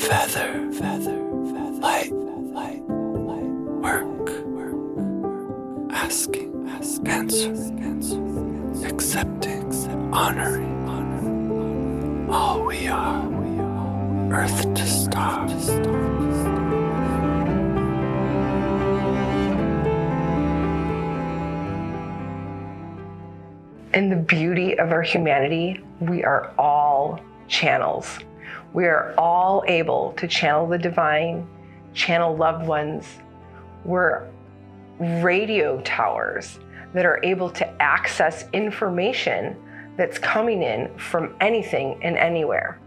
Feather light work. Asking, answering, accepting, honoring all we are, earth to star. In the beauty of our humanity, we are all channels. We are all able to channel the divine, channel loved ones. We're radio towers that are able to access information that's coming in from anything and anywhere.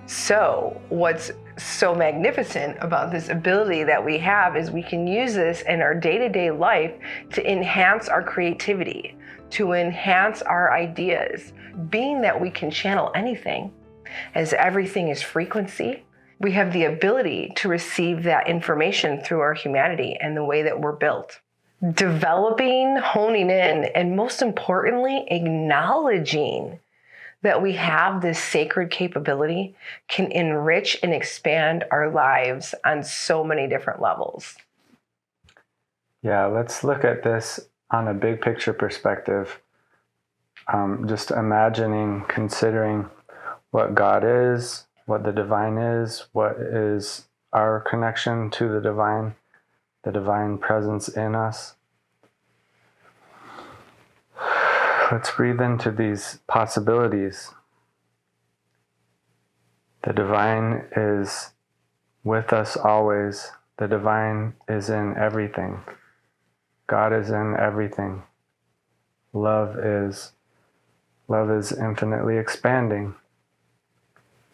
So what's so magnificent about this ability that we have is we can use this in our day-to-day life to enhance our creativity, to enhance our ideas. Being that we can channel anything, as everything is frequency, we have the ability to receive that information through our humanity and the way that we're built. Developing, honing in, and most importantly, acknowledging that we have this sacred capability can enrich and expand our lives on so many different levels. Yeah, let's look at this on a big picture perspective. Just imagining, considering what God is, what the divine is, what is our connection to the divine presence in us. Let's breathe into these possibilities. The divine is with us always. The divine is in everything. God is in everything. Love is infinitely expanding.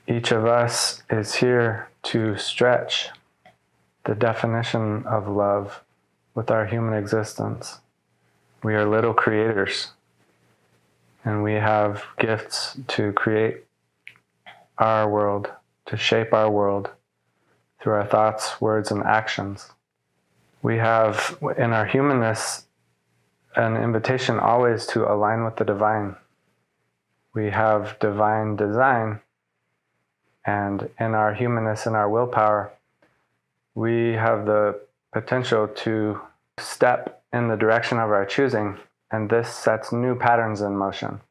Each of us is here to stretch the definition of love with our human existence. We are little creators, and we have gifts to create our world, to shape our world through our thoughts, words, and actions. We have, in our humanness, an invitation always to align with the divine. We have divine design, and in our humanness and our willpower, we have the potential to step in the direction of our choosing, and this sets new patterns in motion.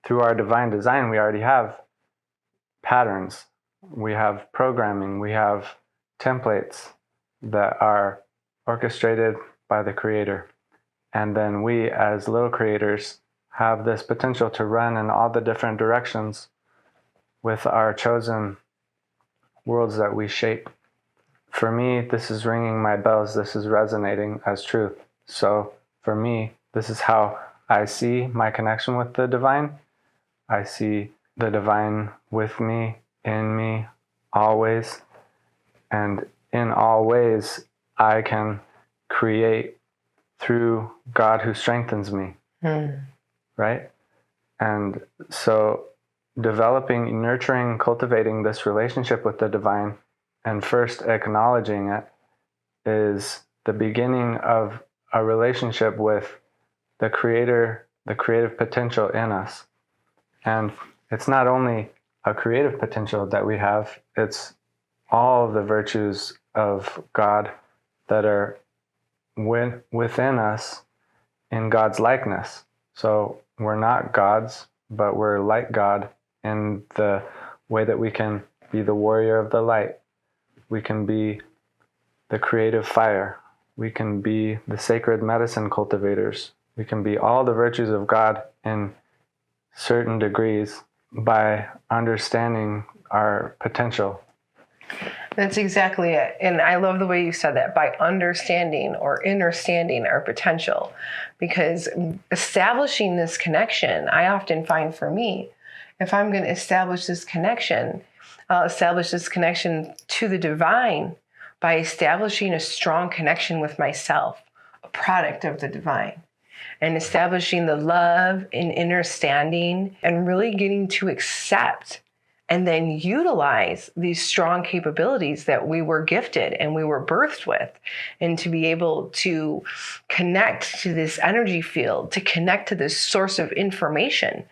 Through our divine design, we already have patterns. We have programming. We have templates that are orchestrated by the Creator. And then we, as little creators, have this potential to run in all the different directions with our chosen worlds that we shape. For me, this is ringing my bells. This is resonating as truth. So for me, this is how I see my connection with the divine. I see the divine with me, in me, always. And in all ways, I can create through God who strengthens me. Right? And so developing, nurturing, cultivating this relationship with the divine, and first acknowledging it, is the beginning of a relationship with the Creator, the creative potential in us. And it's not only a creative potential that we have, it's all of the virtues of God that are within us in God's likeness. So we're not gods, but we're like God in the way that we can be the warrior of the light. We can be the creative fire. We can be the sacred medicine cultivators. We can be all the virtues of God in certain degrees by understanding our potential. That's exactly it. And I love the way you said that, by understanding or understanding our potential. Because establishing this connection, I often find for me, if I'm going to establish this connection, I'll establish this connection to the divine by establishing a strong connection with myself, a product of the divine, and establishing the love and understanding and really getting to accept and then utilize these strong capabilities that we were gifted and we were birthed with, and to be able to connect to this energy field, to connect to this source of information,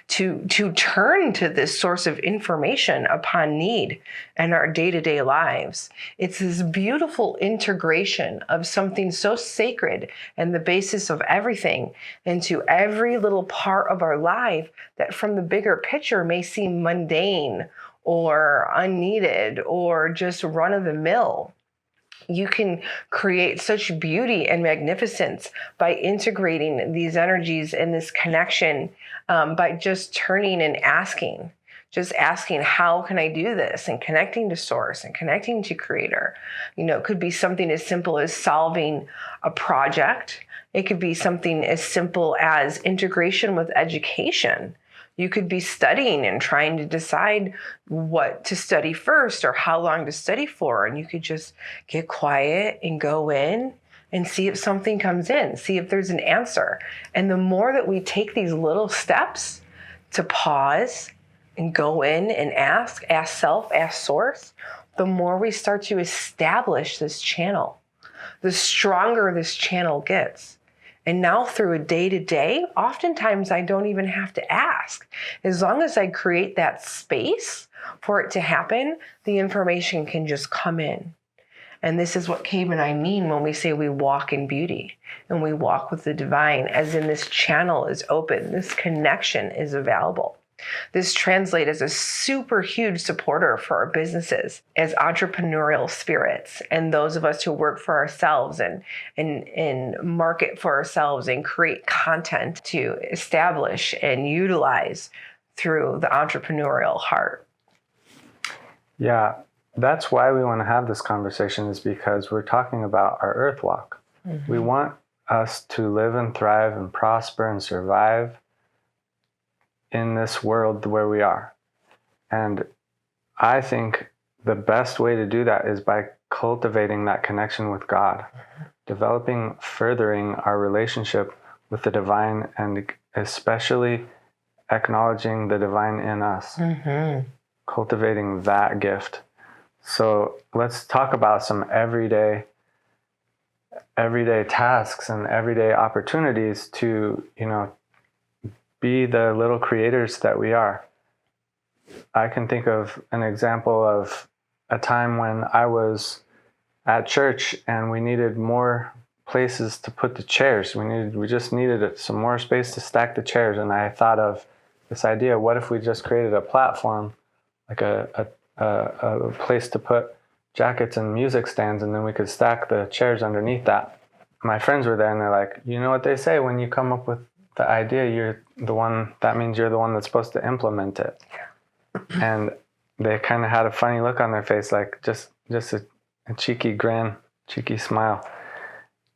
to turn to this source of information upon need in our day-to-day lives. It's this beautiful integration of something so sacred and the basis of everything into every little part of our life that from the bigger picture may seem mundane or unneeded or just run-of-the-mill. You can create such beauty and magnificence by integrating these energies and this connection, by just turning and asking. Just asking, how can I do this? And connecting to source and connecting to creator. It could be something as simple as solving a project. It could be something as simple as integration with education. You could be studying and trying to decide what to study first or how long to study for. And you could just get quiet and go in and see if something comes in, see if there's an answer. And the more that we take these little steps to pause and go in and ask self, ask source, the more we start to establish this channel, the stronger this channel gets. And now through a day-to-day, oftentimes I don't even have to ask. As long as I create that space for it to happen, the information can just come in. And this is what Cabe and I mean when we say we walk in beauty and we walk with the divine, as in this channel is open, this connection is available. This translates as a super huge supporter for our businesses as entrepreneurial spirits, and those of us who work for ourselves and market for ourselves and create content to establish and utilize through the entrepreneurial heart. Yeah, that's why we want to have this conversation, is because we're talking about our earth walk. Mm-hmm. We want us to live and thrive and prosper and survive in this world where we are. And I think the best way to do that is by cultivating that connection with God, developing, furthering our relationship with the divine, and especially acknowledging the divine in us, cultivating that gift. So let's talk about some everyday tasks and everyday opportunities to, be the little creators that we are. I can think of an example of a time when I was at church and we needed more places to put the chairs. We just needed some more space to stack the chairs. And I thought of this idea: what if we just created a platform, like a place to put jackets and music stands, and then we could stack the chairs underneath that. My friends were there and they're like, you know what they say, when you come up with the idea, that means you're the one that's supposed to implement it. And they kind of had a funny look on their face, like just a cheeky grin, cheeky smile.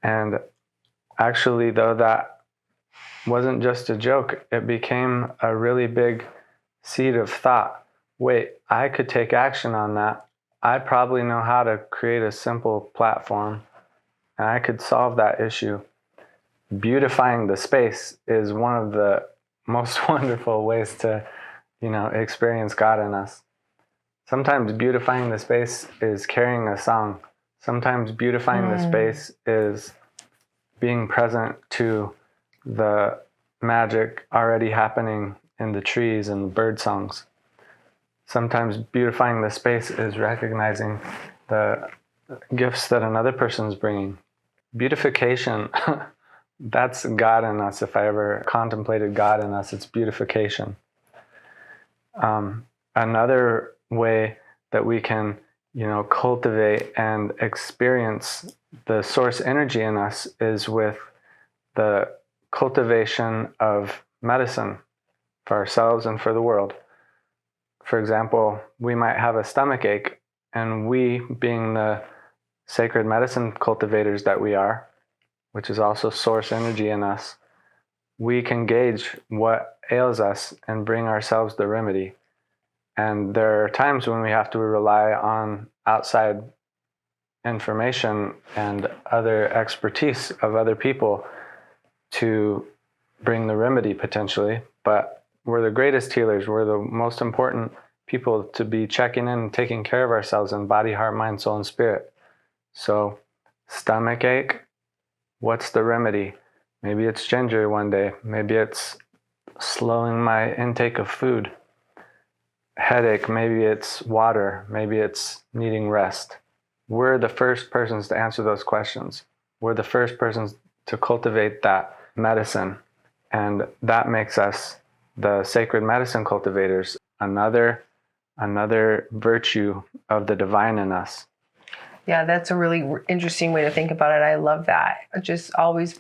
And actually, though, that wasn't just a joke. It became a really big seed of thought. Wait, I could take action on that. I probably know how to create a simple platform, and I could solve that issue. Beautifying the space is one of the most wonderful ways to, experience God in us. Sometimes beautifying the space is carrying a song. Sometimes beautifying the space is being present to the magic already happening in the trees and the bird songs. Sometimes beautifying the space is recognizing the gifts that another person's bringing. Beautification, that's God in us. If I ever contemplated God in us, it's beautification. Another way that we can, cultivate and experience the source energy in us is with the cultivation of medicine for ourselves and for the world. For example, we might have a stomach ache, and we, being the sacred medicine cultivators that we are, which is also source energy in us, we can gauge what ails us and bring ourselves the remedy. And there are times when we have to rely on outside information and other expertise of other people to bring the remedy potentially. But we're the greatest healers. We're the most important people to be checking in and taking care of ourselves in body, heart, mind, soul, and spirit. So, stomach ache, what's the remedy? Maybe it's ginger one day. Maybe it's slowing my intake of food. Headache, maybe it's water. Maybe it's needing rest. We're the first persons to answer those questions. We're the first persons to cultivate that medicine. And that makes us the sacred medicine cultivators, another virtue of the divine in us. Yeah, that's a really interesting way to think about it. I love that. Just always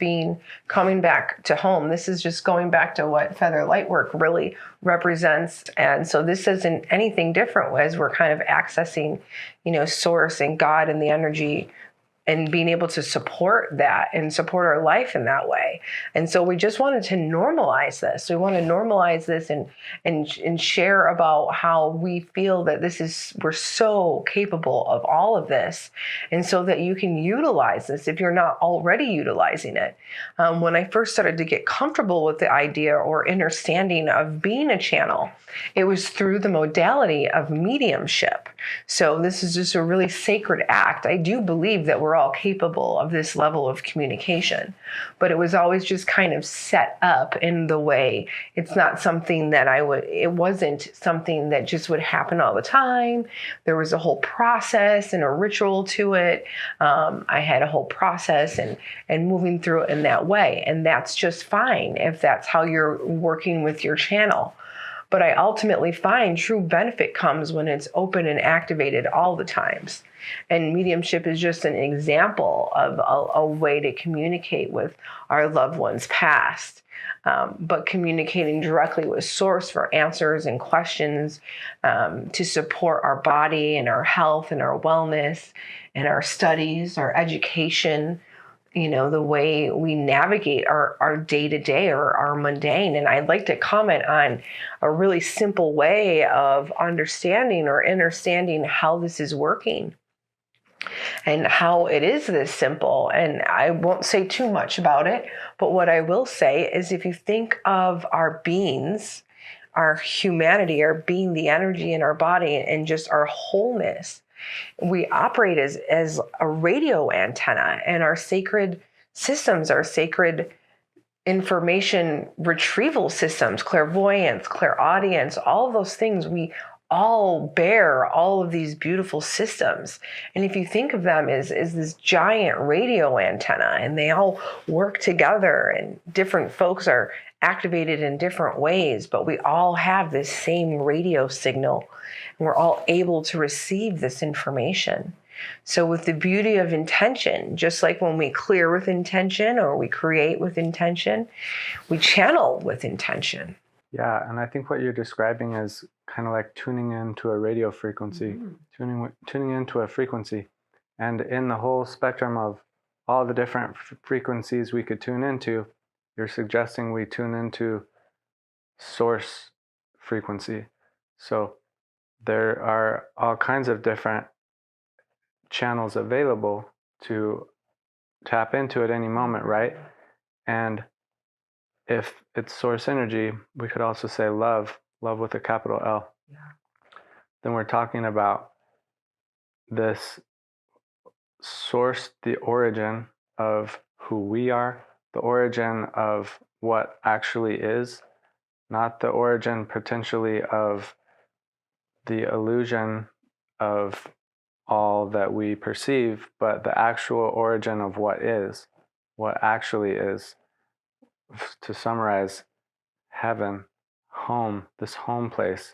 coming back to home. This is just going back to what Feather Lightwork really represents. And so this isn't anything different as we're kind of accessing, source and God and the energy and being able to support that and support our life in that way. And so we just wanted to normalize this. We want to normalize this and share about how we feel that we're so capable of all of this. And so that you can utilize this if you're not already utilizing it. When I first started to get comfortable with the idea or understanding of being a channel, it was through the modality of mediumship. So this is just a really sacred act. I do believe that we're all capable of this level of communication, but it was always just kind of set up in the way. It's not something that it wasn't something that just would happen all the time. There was a whole process and a ritual to it. I had a whole process and moving through it in that way. And that's just fine if that's how you're working with your channel. But I ultimately find true benefit comes when it's open and activated all the times. And mediumship is just an example of a way to communicate with our loved ones past. But communicating directly with source for answers and questions to support our body and our health and our wellness and our studies, our education, the way we navigate our day-to-day or our mundane. And I'd like to comment on a really simple way of understanding how this is working and how it is this simple. And I won't say too much about it, but what I will say is if you think of our beings, our humanity, our being, the energy in our body, and just our wholeness, we operate as a radio antenna, and our sacred systems, our sacred information retrieval systems, clairvoyance, clairaudience, all of those things, we all bear all of these beautiful systems. And if you think of them as this giant radio antenna, and they all work together, and different folks are activated in different ways, but we all have this same radio signal, and we're all able to receive this information. So with the beauty of intention, just like when we clear with intention or we create with intention, we channel with intention. Yeah, and I think what you're describing is kind of like tuning into a radio frequency, tuning into a frequency. And in the whole spectrum of all the different frequencies we could tune into, you're suggesting we tune into source frequency. So there are all kinds of different channels available to tap into at any moment, right? And if it's source energy, we could also say love with a capital L. Yeah. Then we're talking about this source, the origin of who we are, the origin of what actually is, not the origin potentially of the illusion of all that we perceive, but the actual origin of what actually is. To summarize, heaven, home, this home place.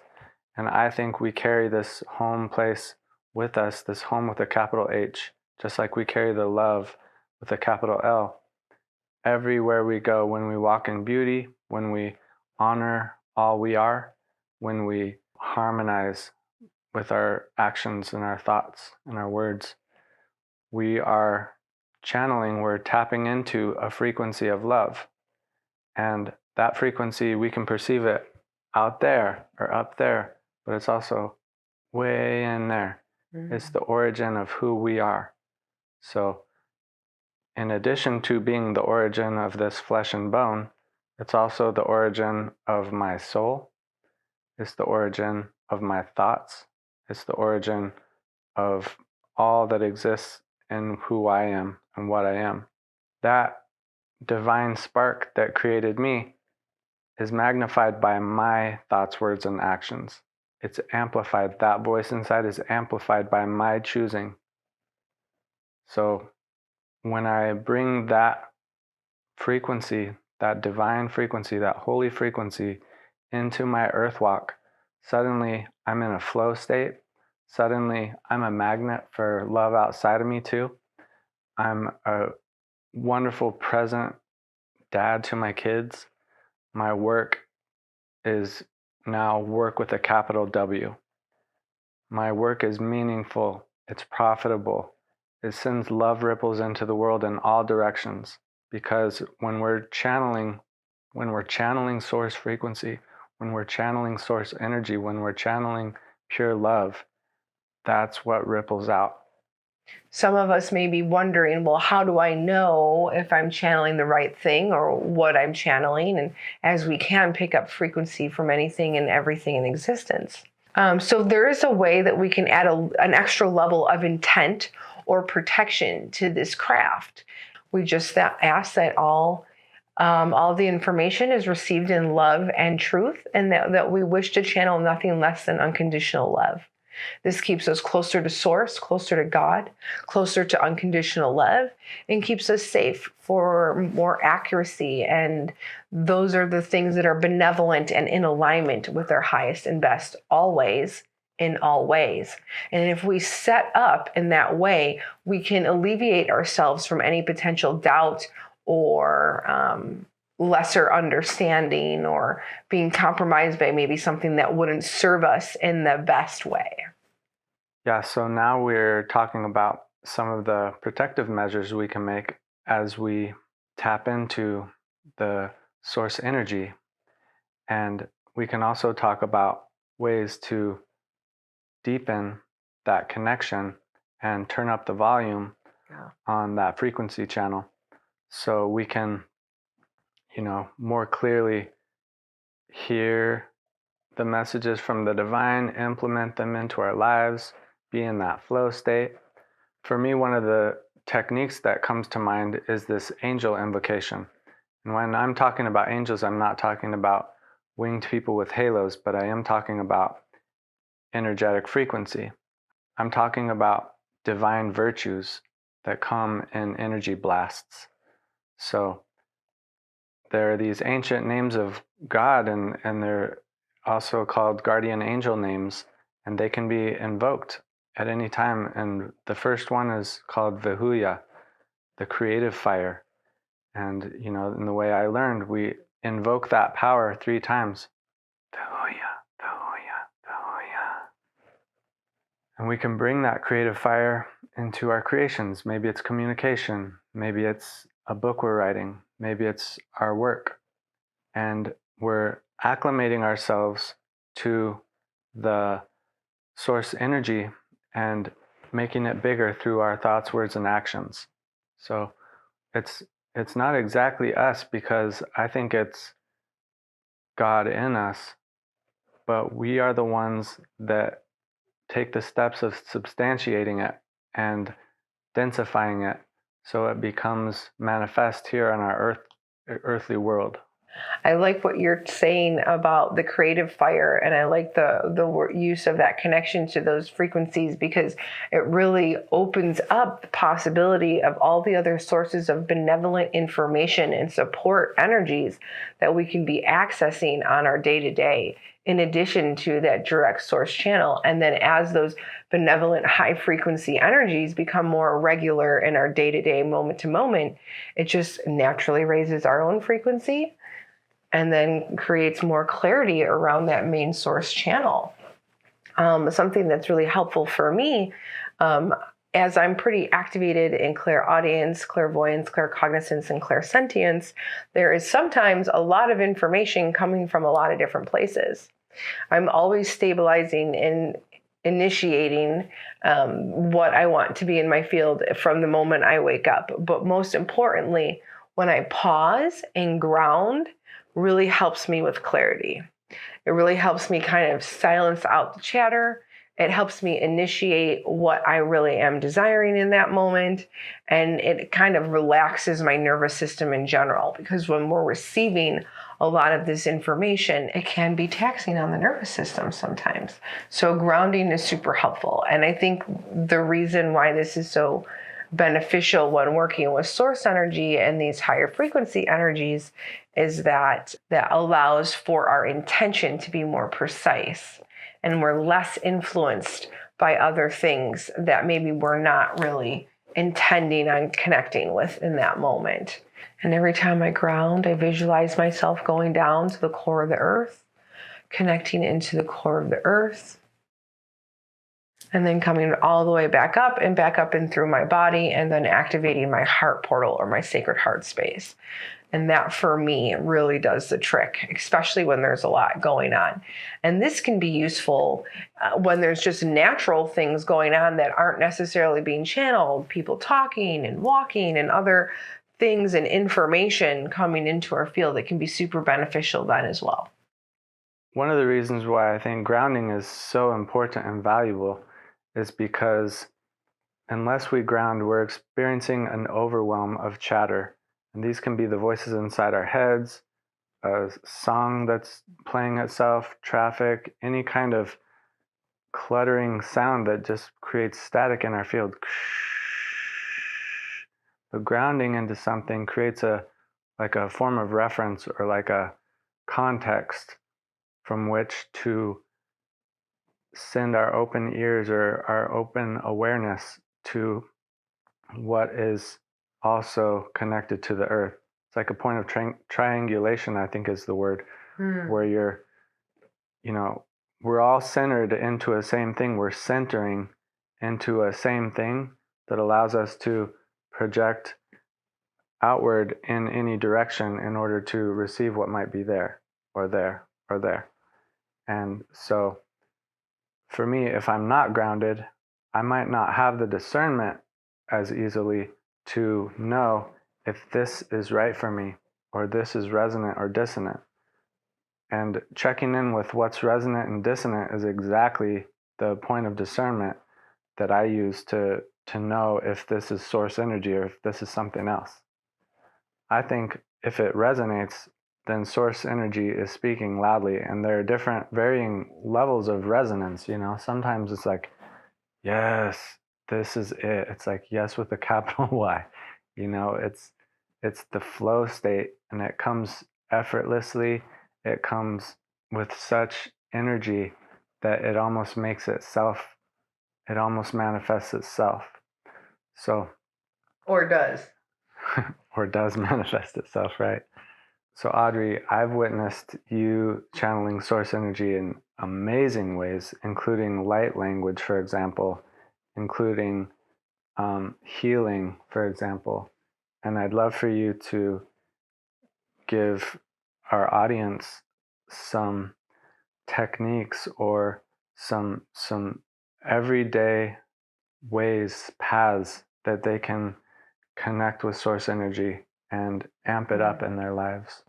And I think we carry this home place with us, this home with a capital H, just like we carry the love with a capital L. Everywhere we go, when we walk in beauty, when we honor all we are, when we harmonize with our actions and our thoughts and our words, we are channeling, we're tapping into a frequency of love. And that frequency, we can perceive it out there or up there, but it's also way in there. Mm-hmm. It's the origin of who we are. So in addition to being the origin of this flesh and bone, it's also the origin of my soul. It's the origin of my thoughts. It's the origin of all that exists in who I am and what I am. That divine spark that created me is magnified by my thoughts, words, and actions. It's amplified. That voice inside is amplified by my choosing. So when I bring that frequency, that divine frequency, that holy frequency into my earth walk, suddenly I'm in a flow state. Suddenly I'm a magnet for love outside of me too. I'm a wonderful present dad to my kids. My work is now work with a capital W. My work is meaningful. It's profitable. It sends love ripples into the world in all directions, because when we're channeling source frequency, when we're channeling source energy, when we're channeling pure love, that's what ripples out. Some of us may be wondering, well, how do I know if I'm channeling the right thing or what I'm channeling? And as we can pick up frequency from anything and everything in existence. So there is a way that we can add an extra level of intent or protection to this craft. We just ask that all the information is received in love and truth, and that we wish to channel nothing less than unconditional love. This keeps us closer to source, closer to God, closer to unconditional love, and keeps us safe for more accuracy. And those are the things that are benevolent and in alignment with our highest and best, always, in all ways. And if we set up in that way, we can alleviate ourselves from any potential doubt or lesser understanding or being compromised by maybe something that wouldn't serve us in the best way. Yeah, so now we're talking about some of the protective measures we can make as we tap into the source energy. And we can also talk about ways to deepen that connection and turn up the volume on that frequency channel, so we can, more clearly hear the messages from the divine, implement them into our lives, be in that flow state. For me, one of the techniques that comes to mind is this angel invocation. And when I'm talking about angels, I'm not talking about winged people with halos, but I am talking about energetic frequency. I'm talking about divine virtues that come in energy blasts. So there are these ancient names of God, and they're also called guardian angel names, and they can be invoked at any time. And the first one is called Vihuya, the creative fire. And, in the way I learned, we invoke that power 3 times. Vihuya, Vihuya, Vihuya. And we can bring that creative fire into our creations. Maybe it's communication. Maybe it's a book we're writing. Maybe it's our work. And we're acclimating ourselves to the source energy and making it bigger through our thoughts, words, and actions. So it's not exactly us, because I think it's God in us, but we are the ones that take the steps of substantiating it and densifying it so it becomes manifest here on our earthly world. I like what you're saying about the creative fire, and I like the use of that connection to those frequencies, because it really opens up the possibility of all the other sources of benevolent information and support energies that we can be accessing on our day-to-day, in addition to that direct source channel. And then as those benevolent high frequency energies become more regular in our day-to-day, moment to moment, it just naturally raises our own frequency and then creates more clarity around that main source channel. Something that's really helpful for me, as I'm pretty activated in clairaudience, clairvoyance, claircognizance, and clairsentience, there is sometimes a lot of information coming from a lot of different places. I'm always stabilizing and initiating what I want to be in my field from the moment I wake up. But most importantly, when I pause and ground, really helps me with clarity. It really helps me kind of silence out the chatter. It helps me initiate what I really am desiring in that moment. And it kind of relaxes my nervous system in general, because when we're receiving a lot of this information, it can be taxing on the nervous system sometimes. So grounding is super helpful. And I think the reason why this is so beneficial when working with source energy and these higher frequency energies is that allows for our intention to be more precise, and we're less influenced by other things that maybe we're not really intending on connecting with in that moment. And every time I ground, I visualize myself going down to the core of the earth, connecting into the core of the earth, and then coming all the way back up and through my body, and then activating my heart portal or my sacred heart space. And that for me really does the trick, especially when there's a lot going on. And this can be useful when there's just natural things going on that aren't necessarily being channeled, people talking and walking and other things and information coming into our field that can be super beneficial then as well. One of the reasons why I think grounding is so important and valuable is because unless we ground, we're experiencing an overwhelm of chatter. And these can be the voices inside our heads, a song that's playing itself, traffic, any kind of cluttering sound that just creates static in our field. But grounding into something creates a form of reference, or like a context from which to send our open ears or our open awareness to what is also connected to the earth. It's like a point of triangulation, I think is the word, where we're all centered into a same thing. We're centering into a same thing that allows us to project outward in any direction in order to receive what might be there or there or there. And so for me, if I'm not grounded, I might not have the discernment as easily to know if this is right for me, or this is resonant or dissonant. And checking in with what's resonant and dissonant is exactly the point of discernment that I use to know if this is source energy or if this is something else. I think if it resonates, then source energy is speaking loudly, and there are different varying levels of resonance. Sometimes it's like, yes, this is it. It's like yes with a capital Y. It's the flow state, and it comes effortlessly. It comes with such energy that it almost makes itself. It almost manifests itself. So, Or does. or does manifest itself, right? So Audrey, I've witnessed you channeling source energy in amazing ways, including light language, for example, including healing, for example. And I'd love for you to give our audience some techniques or some everyday ways, paths that they can connect with source energy and amp it up in their lives.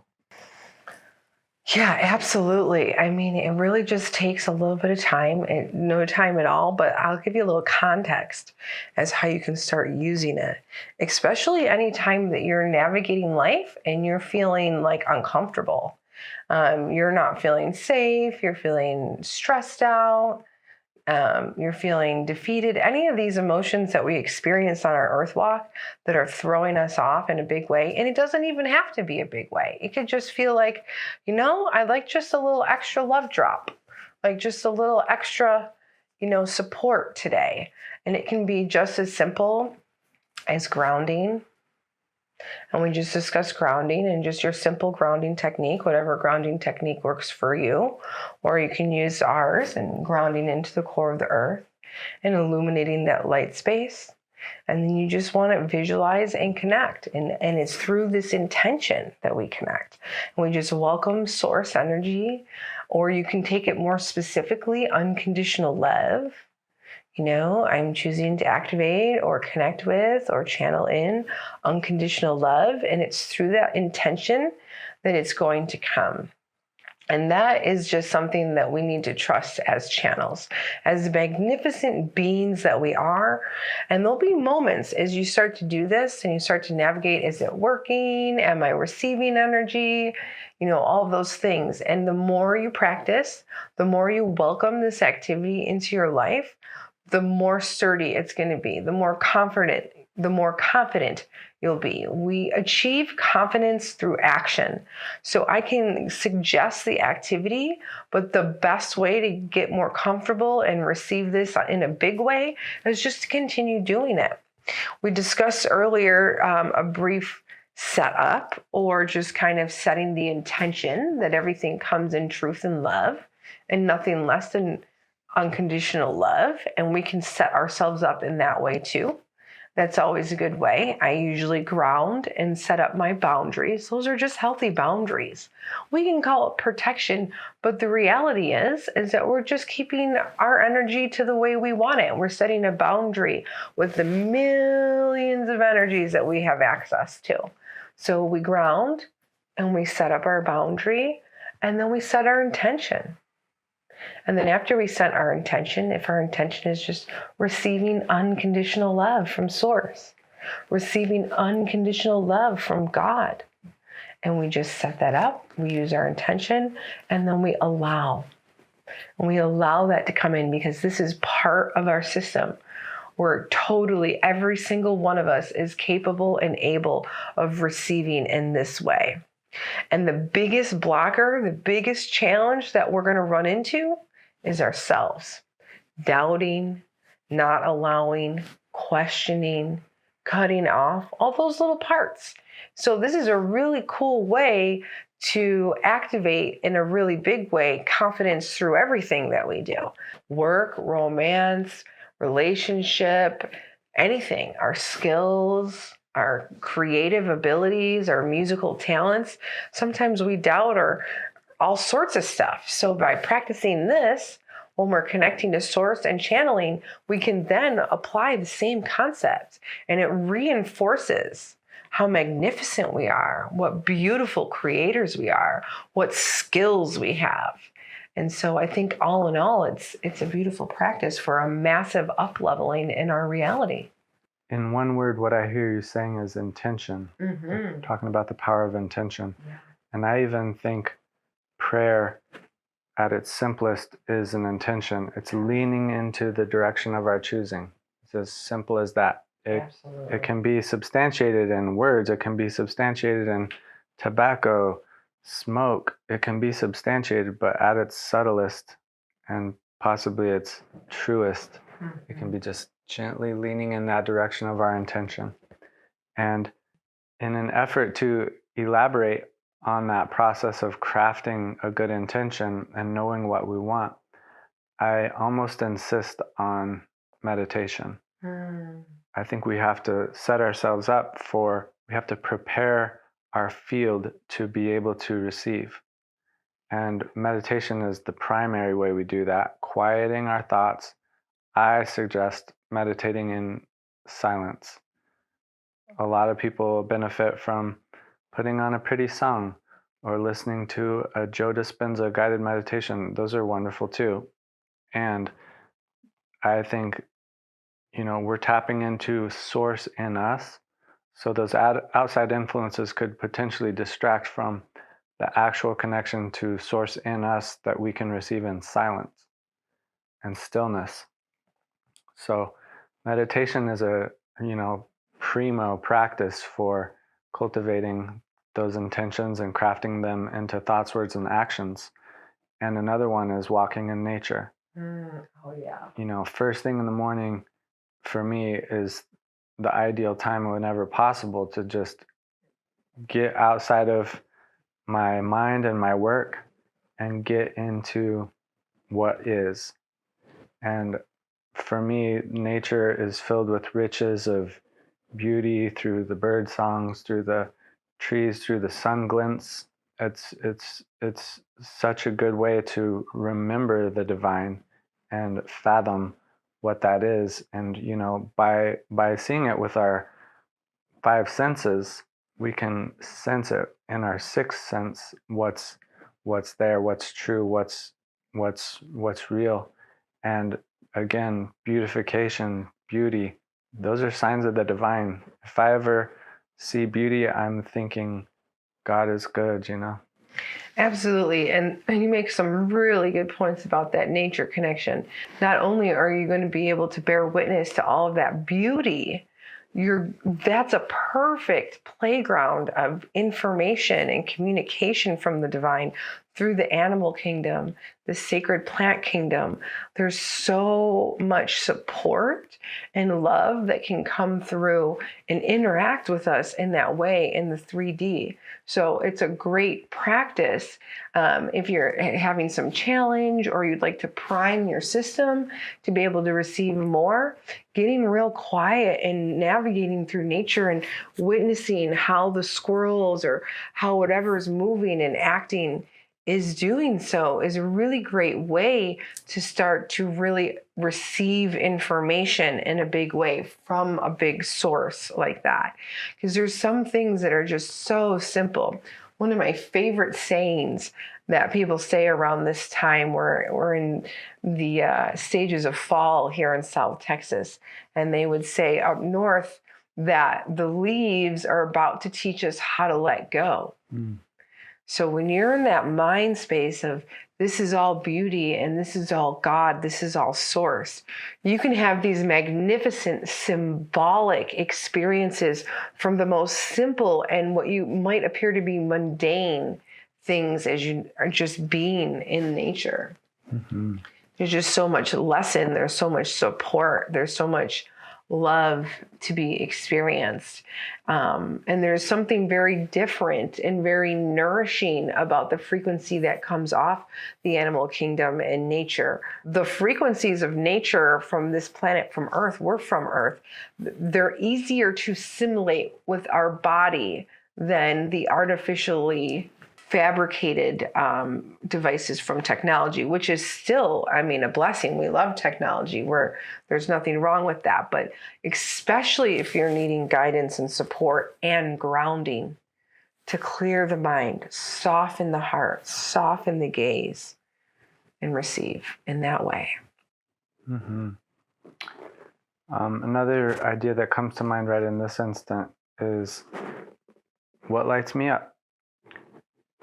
Yeah, absolutely. I mean, it really just takes a little bit of time, no time at all, but I'll give you a little context as how you can start using it, especially anytime that you're navigating life and you're feeling like uncomfortable. You're not feeling safe, you're feeling stressed out, you're feeling defeated. Any of these emotions that we experience on our earth walk that are throwing us off in a big way, and it doesn't even have to be a big way. It could just feel like, I'd like just a little extra love drop, like just a little extra, support today. And it can be just as simple as grounding. And we just discussed grounding and just your simple grounding technique, whatever grounding technique works for you. Or you can use ours and grounding into the core of the earth and illuminating that light space. And then you just want to visualize and connect. And it's through this intention that we connect. And we just welcome source energy, or you can take it more specifically, unconditional love. I'm choosing to activate or connect with or channel in unconditional love. And it's through that intention that it's going to come. And that is just something that we need to trust as channels, as magnificent beings that we are. And there'll be moments as you start to do this and you start to navigate, is it working? Am I receiving energy? All of those things. And the more you practice, the more you welcome this activity into your life, the more sturdy it's going to be, the more confident you'll be. We achieve confidence through action. So I can suggest the activity, but the best way to get more comfortable and receive this in a big way is just to continue doing it. We discussed earlier a brief setup, or just kind of setting the intention that everything comes in truth and love and nothing less than unconditional love. And we can set ourselves up in that way too. That's always a good way. I usually ground and set up my boundaries. Those are just healthy boundaries. We can call it protection, but the reality is that we're just keeping our energy to the way we want it. We're setting a boundary with the millions of energies that we have access to. So we ground and we set up our boundary, and then we set our intention. And then after we set our intention, if our intention is just receiving unconditional love from Source, receiving unconditional love from God, and we just set that up, we use our intention, and then we allow. And we allow that to come in, because this is part of our system. We're totally, every single one of us is capable and able of receiving in this way. And the biggest blocker, the biggest challenge that we're going to run into is ourselves. Doubting, not allowing, questioning, cutting off, all those little parts. So this is a really cool way to activate, in a really big way, confidence through everything that we do. Work, romance, relationship, anything, our skills, our creative abilities, our musical talents. Sometimes we doubt or all sorts of stuff. So by practicing this, when we're connecting to Source and channeling, we can then apply the same concept, and it reinforces how magnificent we are, what beautiful creators we are, what skills we have. And so I think all in all, it's a beautiful practice for a massive up-leveling in our reality. In one word, what I hear you saying is intention. Mm-hmm. Talking about the power of intention. Yeah. And I even think prayer at its simplest is an intention. It's leaning into the direction of our choosing. It's as simple as that. Absolutely. It can be substantiated in words. It can be substantiated in tobacco, smoke. It can be substantiated, but at its subtlest and possibly its truest, it can be just gently leaning in that direction of our intention. And in an effort to elaborate on that process of crafting a good intention and knowing what we want, I almost insist on meditation. I think we have to set ourselves up we have to prepare our field to be able to receive. And meditation is the primary way we do that, quieting our thoughts. I suggest meditating in silence. A lot of people benefit from putting on a pretty song or listening to a Joe Dispenza guided meditation. Those are wonderful too. And I think, we're tapping into Source in us. So those outside influences could potentially distract from the actual connection to Source in us that we can receive in silence and stillness. So meditation is a, primo practice for cultivating those intentions and crafting them into thoughts, words, and actions. And another one is walking in nature. Oh, yeah. First thing in the morning for me is the ideal time whenever possible to just get outside of my mind and my work and get into what is. And for me, nature is filled with riches of beauty through the bird songs, through the trees, through the sun glints. It's such a good way to remember the divine and fathom what that is. And by seeing it with our 5 senses, we can sense it in our 6th sense, what's what's there, what's true, what's real. And again, beautification, beauty, those are signs of the divine. If I ever see beauty, I'm thinking God is good, you know? Absolutely. And you make some really good points about that nature connection. Not only are you going to be able to bear witness to all of that beauty, that's a perfect playground of information and communication from the divine through the animal kingdom, the sacred plant kingdom. There's so much support and love that can come through and interact with us in that way in the 3D. So it's a great practice if you're having some challenge or you'd like to prime your system to be able to receive more. Getting real quiet and navigating through nature and witnessing how the squirrels or how whatever is moving and acting is doing so is a really great way to start to really receive information in a big way from a big source like that. Because there's some things that are just so simple. One of my favorite sayings that people say around this time, we're in the stages of fall here in South Texas, and they would say up north that the leaves are about to teach us how to let go. So when you're in that mind space of this is all beauty and this is all God, this is all source, you can have these magnificent symbolic experiences from the most simple and what you might appear to be mundane things as you are just being in nature. Mm-hmm. There's just so much lesson, there's so much support, there's so much love to be experienced. And there's something very different and very nourishing about the frequency that comes off the animal kingdom and nature. The frequencies of nature from this planet, from Earth, we're from Earth, they're easier to simulate with our body than the artificially fabricated devices from technology, which is still, I mean, a blessing. We love technology. There's nothing wrong with that. But especially if you're needing guidance and support and grounding to clear the mind, soften the heart, soften the gaze, and receive in that way. Mm-hmm. Another idea that comes to mind right in this instant is what lights me up?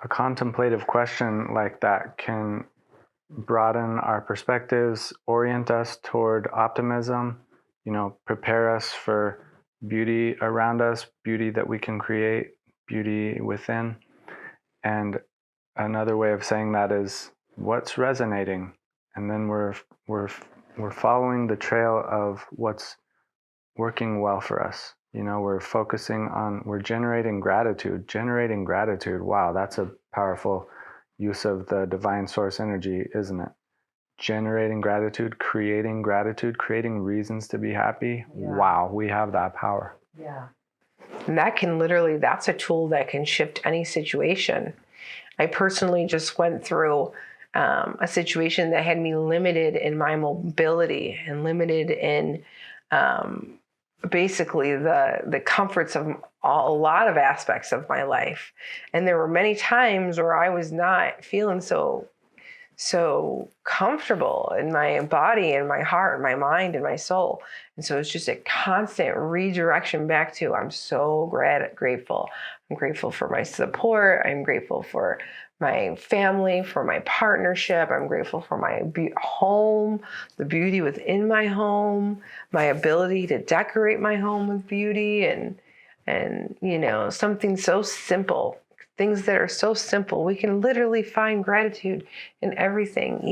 A contemplative question like that can broaden our perspectives, orient us toward optimism, prepare us for beauty around us, beauty that we can create, beauty within. And another way of saying that is what's resonating. And then we're following the trail of what's working well for us. We're focusing on, we're generating gratitude. Wow, that's a powerful use of the divine source energy, isn't it? Generating gratitude, creating reasons to be happy. Yeah. Wow, we have that power. Yeah. And that's a tool that can shift any situation. I personally just went through a situation that had me limited in my mobility and limited in basically the comforts of a lot of aspects of my life. And there were many times where I was not feeling so comfortable in my body and my heart and my mind and my soul. And so it's just a constant redirection back to, I'm so grateful. I'm grateful for my support. I'm grateful for my family, for my partnership. I'm grateful for my home, the beauty within my home, my ability to decorate my home with beauty and something so simple. Things that are so simple, we can literally find gratitude in everything.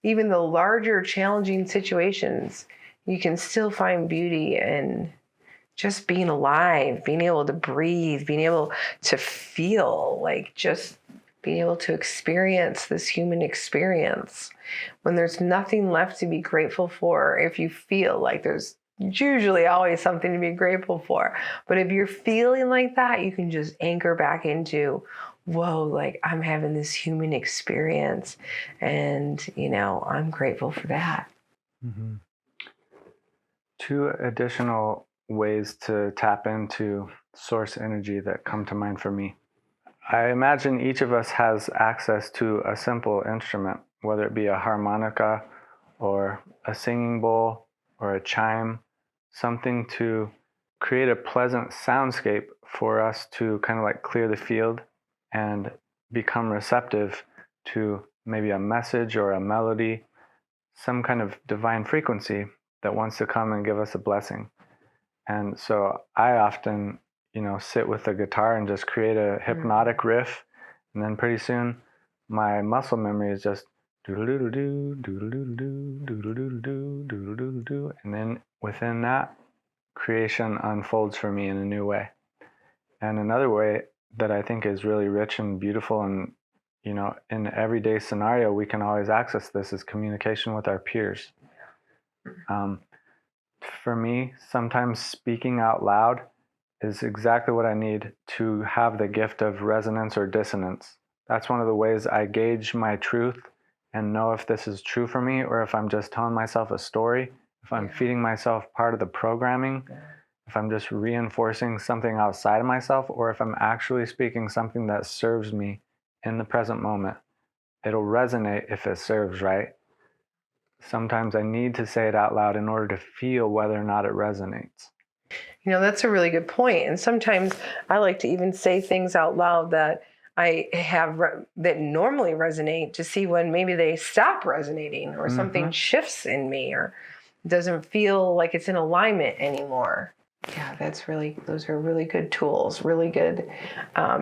Even the larger challenging situations, you can still find beauty in just being alive, being able to breathe, being able to feel, like just being able to experience this human experience. When there's nothing left to be grateful for, if you feel like there's usually always something to be grateful for. But if you're feeling like that, you can just anchor back into, whoa, like I'm having this human experience and, I'm grateful for that. Mm-hmm. Two additional ways to tap into source energy that come to mind for me. I imagine each of us has access to a simple instrument, whether it be a harmonica or a singing bowl or a chime, something to create a pleasant soundscape for us to kind of like clear the field and become receptive to maybe a message or a melody, some kind of divine frequency that wants to come and give us a blessing. And so I often, sit with the guitar and just create a hypnotic riff, and then pretty soon my muscle memory is just doodle-doodle-doo, doodle-doodle-doo, doodle-doodle-doo, doodle-doodle-doo, and then within that, creation unfolds for me in a new way. And another way that I think is really rich and beautiful, and in everyday scenario we can always access this, is communication with our peers. For me, sometimes speaking out loud is exactly what I need to have the gift of resonance or dissonance. That's one of the ways I gauge my truth and know if this is true for me, or if I'm just telling myself a story, if I'm feeding myself part of the programming, if I'm just reinforcing something outside of myself, or if I'm actually speaking something that serves me in the present moment. It'll resonate if it serves, right? Sometimes I need to say it out loud in order to feel whether or not it resonates. That's a really good point. And sometimes I like to even say things out loud that I have that normally resonate, to see when maybe they stop resonating, or something shifts in me, or doesn't feel like it's in alignment anymore. Yeah, those are really good tools, really good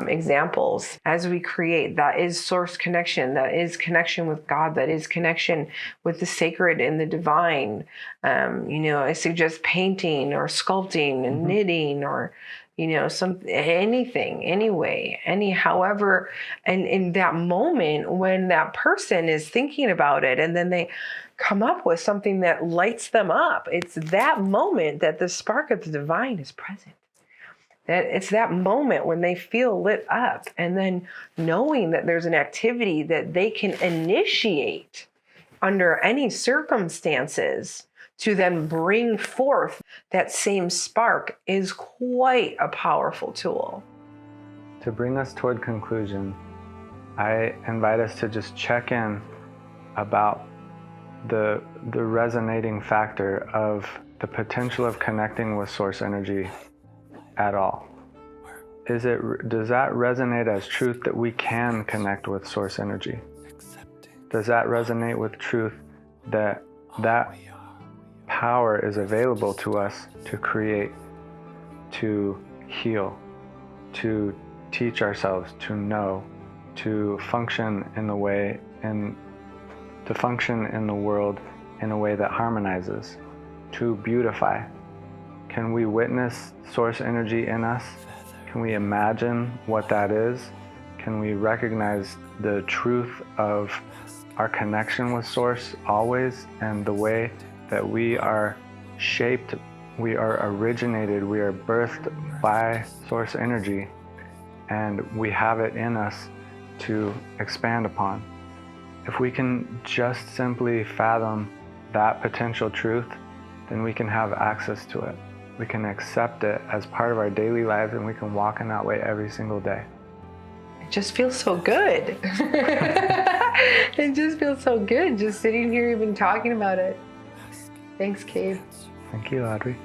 examples. As we create, that is source connection, that is connection with God, that is connection with the sacred and the divine. I suggest painting or sculpting and knitting, or anything, anyway, however, and in that moment when that person is thinking about it, and then they come up with something that lights them up, it's that moment that the spark of the divine is present. That it's that moment when they feel lit up, and then knowing that there's an activity that they can initiate under any circumstances to then bring forth that same spark is quite a powerful tool. To bring us toward conclusion, I invite us to just check in about the resonating factor of the potential of connecting with source energy at all. Does that resonate as truth that we can connect with source energy? Does that resonate with truth that power is available to us to create, to heal, to teach ourselves, to know, to function in the way, and to function in the world in a way that harmonizes, to beautify? Can we witness source energy in us? Can we imagine what that is? Can we recognize the truth of our connection with source always, and the way that we are shaped, we are originated, we are birthed by source energy, and we have it in us to expand upon? If we can just simply fathom that potential truth, then we can have access to it. We can accept it as part of our daily lives, and we can walk in that way every single day. It just feels so good. It just feels so good just sitting here even talking about it. Thanks, Cabe. Thank you, Audrey.